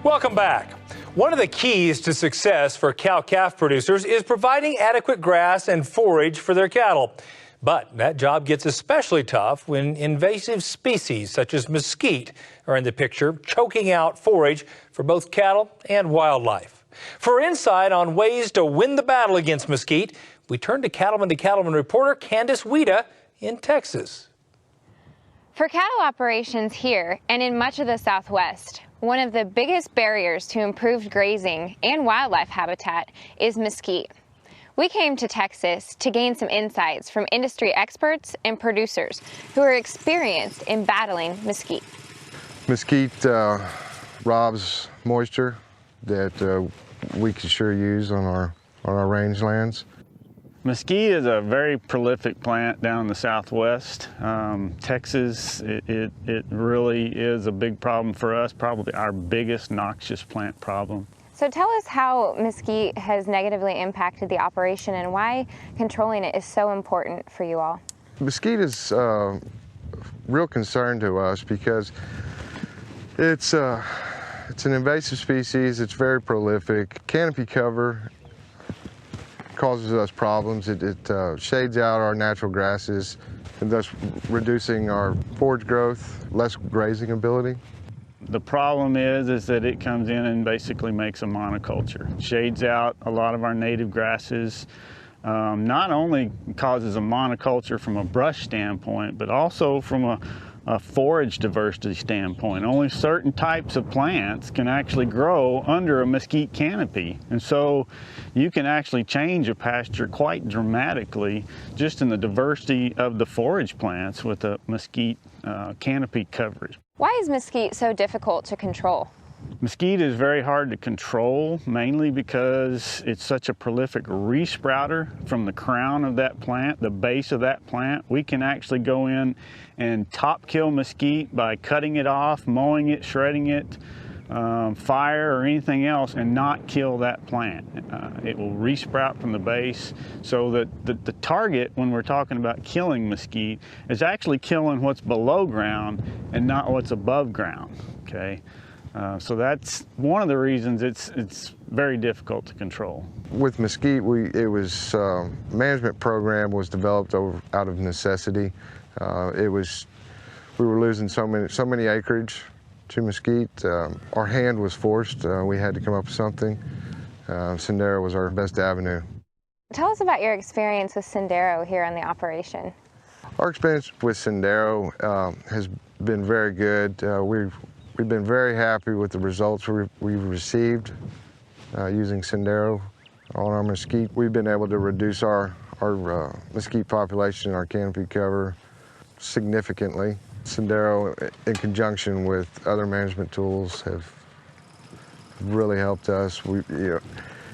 Welcome back. One of the keys to success for cow-calf producers is providing adequate grass and forage for their cattle. But that job gets especially tough when invasive species such as mesquite are in the picture, choking out forage for both cattle and wildlife. For insight on ways to win the battle against mesquite, we turn to Cattlemen reporter Candace Wida in Texas. For cattle operations here and in much of the Southwest, one of the biggest barriers to improved grazing and wildlife habitat is mesquite. We came to Texas to gain some insights from industry experts and producers who are experienced in battling mesquite. Mesquite robs moisture that we can sure use on our rangelands. Mesquite is a very prolific plant down in the Southwest. Texas, it really is a big problem for us, probably our biggest noxious plant problem. So tell us how mesquite has negatively impacted the operation and why controlling it is so important for you all. Mesquite is a real concern to us because it's an invasive species. It's very prolific. Canopy cover causes us problems. It shades out our natural grasses and thus reducing our forage growth, less grazing ability. The problem is that it comes in and basically makes a monoculture. Shades out a lot of our native grasses. Not only causes a monoculture from a brush standpoint, but also from a forage diversity standpoint. Only certain types of plants can actually grow under a mesquite canopy. And so you can actually change a pasture quite dramatically just in the diversity of the forage plants with a mesquite canopy coverage. Why is mesquite so difficult to control? Mesquite is very hard to control, mainly because it's such a prolific resprouter from the crown of that plant, the base of that plant. We can actually go in and top kill mesquite by cutting it off, mowing it, shredding it, fire or anything else, and not kill that plant. It will resprout from the base, so that the target when we're talking about killing mesquite is actually killing what's below ground and not what's above ground. Okay. So that's one of the reasons it's very difficult to control. With mesquite, management program was developed out of necessity. We were losing so many acreage to mesquite. Our hand was forced. We had to come up with something. Sandero was our best avenue. Tell us about your experience with Sandero here on the operation. Our experience with Sandero has been very good. We've been very happy with the results we've received using Sandero on our mesquite. We've been able to reduce our mesquite population, our canopy cover, significantly. Sandero, in conjunction with other management tools, have really helped us. We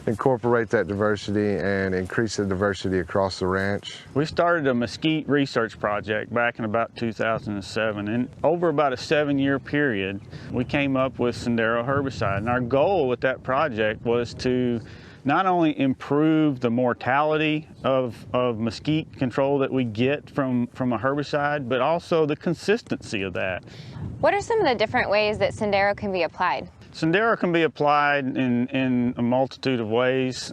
incorporate that diversity and increase the diversity across the ranch. We started a mesquite research project back in about 2007, and over about a 7-year period, we came up with Sandero herbicide. And our goal with that project was to not only improve the mortality of mesquite control that we get from a herbicide, but also the consistency of that. What are some of the different ways that Sandero can be applied? Sandero can be applied in a multitude of ways.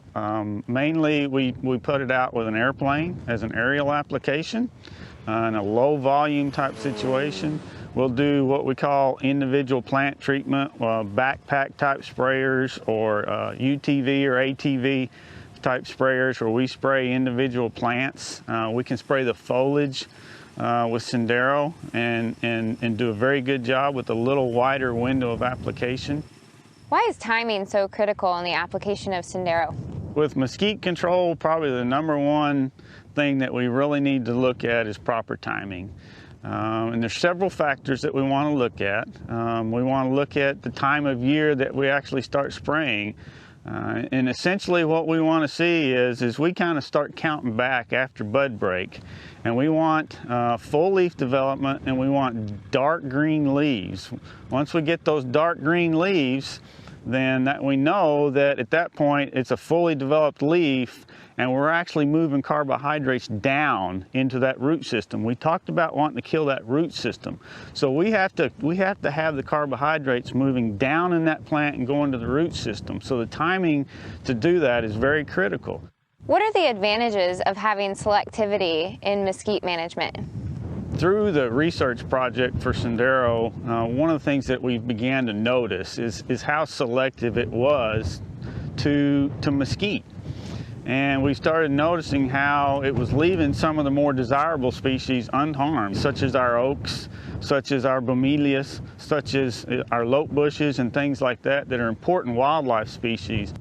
Mainly, we put it out with an airplane as an aerial application in a low volume type situation. We'll do what we call individual plant treatment, backpack type sprayers, or UTV or ATV type sprayers, where we spray individual plants. We can spray the foliage with Sandero and do a very good job with a little wider window of application. Why is timing so critical in the application of Sandero? With mesquite control, probably the #1 thing that we really need to look at is proper timing. And there's several factors that we want to look at. We want to look at the time of year that we actually start spraying. And essentially what we want to see is we kind of start counting back after bud break. And we want full leaf development, and we want dark green leaves. Once we get those dark green leaves, then we know that at that point it's a fully developed leaf, and we're actually moving carbohydrates down into that root system. We talked about wanting to kill that root system. So we have to have the carbohydrates moving down in that plant and going to the root system. So the timing to do that is very critical. What are the advantages of having selectivity in mesquite management? Through the research project for Sandero, one of the things that we began to notice is how selective it was to mesquite. And we started noticing how it was leaving some of the more desirable species unharmed, such as our oaks, such as our bromelias, such as our lote bushes and things like that are important wildlife species.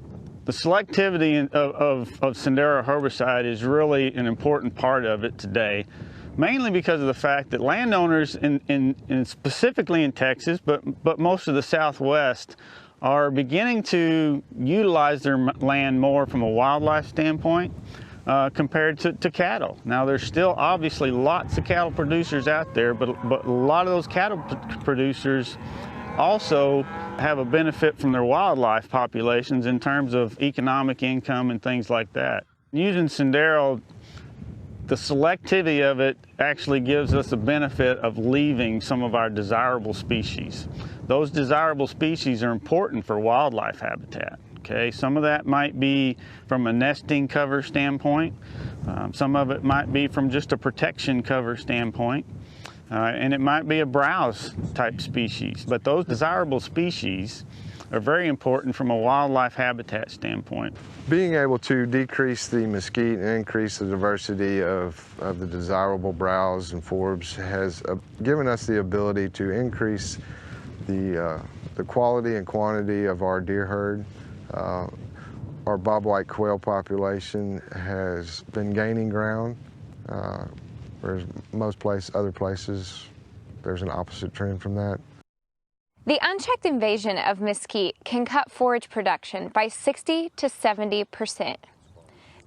The selectivity of Sandero herbicide is really an important part of it today, mainly because of the fact that landowners, specifically in Texas, but most of the Southwest, are beginning to utilize their land more from a wildlife standpoint compared to cattle. Now, there's still obviously lots of cattle producers out there, but a lot of those cattle producers also have a benefit from their wildlife populations in terms of economic income and things like that. Using Sandero, the selectivity of it actually gives us the benefit of leaving some of our desirable species. Those desirable species are important for wildlife habitat. Okay, some of that might be from a nesting cover standpoint. Some of it might be from just a protection cover standpoint. And it might be a browse type species. But those desirable species are very important from a wildlife habitat standpoint. Being able to decrease the mesquite and increase the diversity of the desirable browse and forbs has given us the ability to increase the quality and quantity of our deer herd. Our bobwhite quail population has been gaining ground, whereas other places, there's an opposite trend from that. The unchecked invasion of mesquite can cut forage production by 60 to 70%.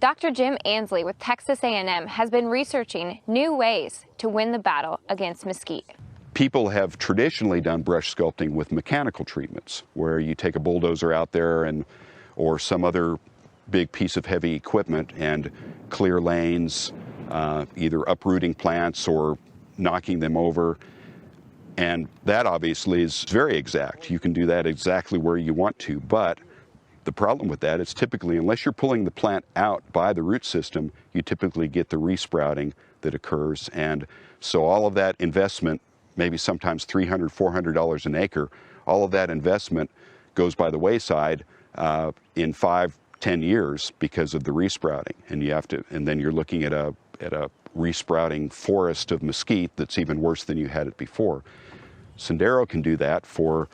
Dr. Jim Ansley with Texas A&M has been researching new ways to win the battle against mesquite. People have traditionally done brush sculpting with mechanical treatments, where you take a bulldozer out there or some other big piece of heavy equipment and clear lanes, either uprooting plants or knocking them over. And that obviously is very exact. You can do that exactly where you want to, but the problem with that is typically, unless you're pulling the plant out by the root system, you typically get the resprouting that occurs. And so all of that investment, maybe sometimes $300, $400 an acre, all of that investment goes by the wayside in 5, 10 years because of the resprouting. And then you're looking at a resprouting forest of mesquite that's even worse than you had it before. Sandero can do that for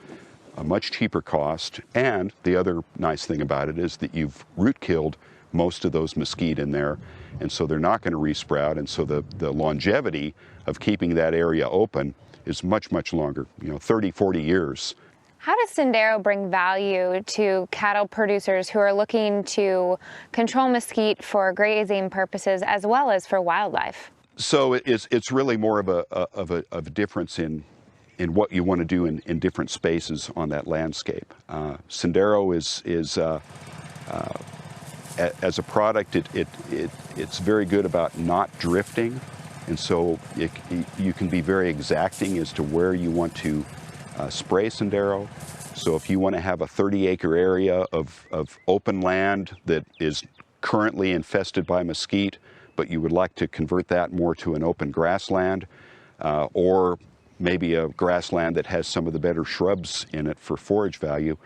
a much cheaper cost, and the other nice thing about it is that you've root killed most of those mesquite in there, and so they're not going to resprout, and so the longevity of keeping that area open is much, much longer, 30, 40 years. How does Sandero bring value to cattle producers who are looking to control mesquite for grazing purposes as well as for wildlife? So it's really more of a difference in what you want to do in different spaces on that landscape. Sandero is as a product, it's very good about not drifting, and so you can be very exacting as to where you want to spray Sandero. So if you want to have a 30-acre area of open land that is currently infested by mesquite, but you would like to convert that more to an open grassland, or maybe a grassland that has some of the better shrubs in it for forage value,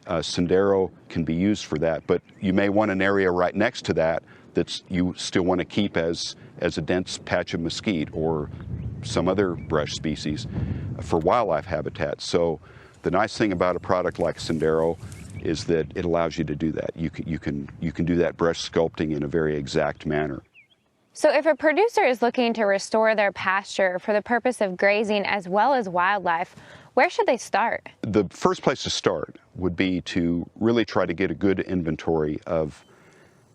Sandero can be used for that. But you may want an area right next to that you still want to keep as a dense patch of mesquite or some other brush species for wildlife habitat. So the nice thing about a product like Sandero is that it allows you to do that. You can do that brush sculpting in a very exact manner. So if a producer is looking to restore their pasture for the purpose of grazing as well as wildlife, where should they start? The first place to start would be to really try to get a good inventory of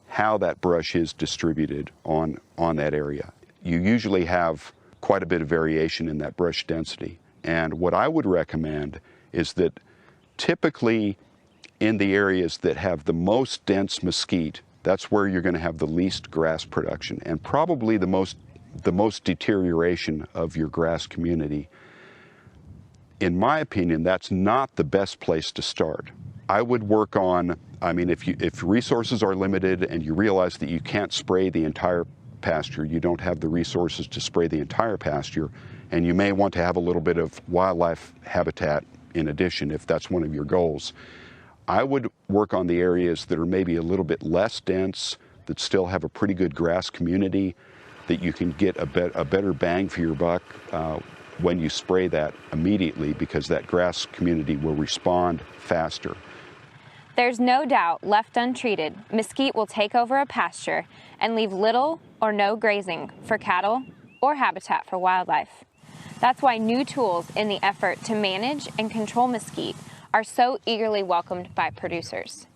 how that brush is distributed on that area. You usually have quite a bit of variation in that brush density. And what I would recommend is that typically in the areas that have the most dense mesquite, that's where you're going to have the least grass production and probably the most deterioration of your grass community. In my opinion, that's not the best place to start. I would work on, I mean, if resources are limited and you realize that you can't spray the entire pasture, you don't have the resources to spray the entire pasture, and you may want to have a little bit of wildlife habitat in addition if that's one of your goals. I would work on the areas that are maybe a little bit less dense, that still have a pretty good grass community, that you can get a better bang for your buck when you spray that immediately, because that grass community will respond faster. There's no doubt, left untreated, mesquite will take over a pasture and leave little or no grazing for cattle or habitat for wildlife. That's why new tools in the effort to manage and control mesquite are so eagerly welcomed by producers.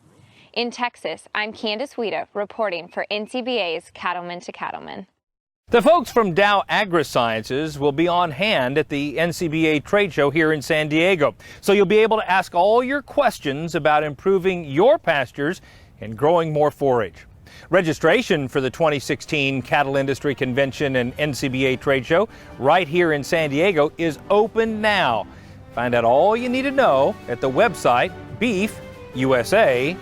In Texas, I'm Candace Weta reporting for NCBA's Cattlemen to Cattlemen. The folks from Dow AgriSciences will be on hand at the NCBA trade show here in San Diego, so you'll be able to ask all your questions about improving your pastures and growing more forage. Registration for the 2016 Cattle Industry Convention and NCBA trade show right here in San Diego is open now. Find out all you need to know at the website beefusa.org.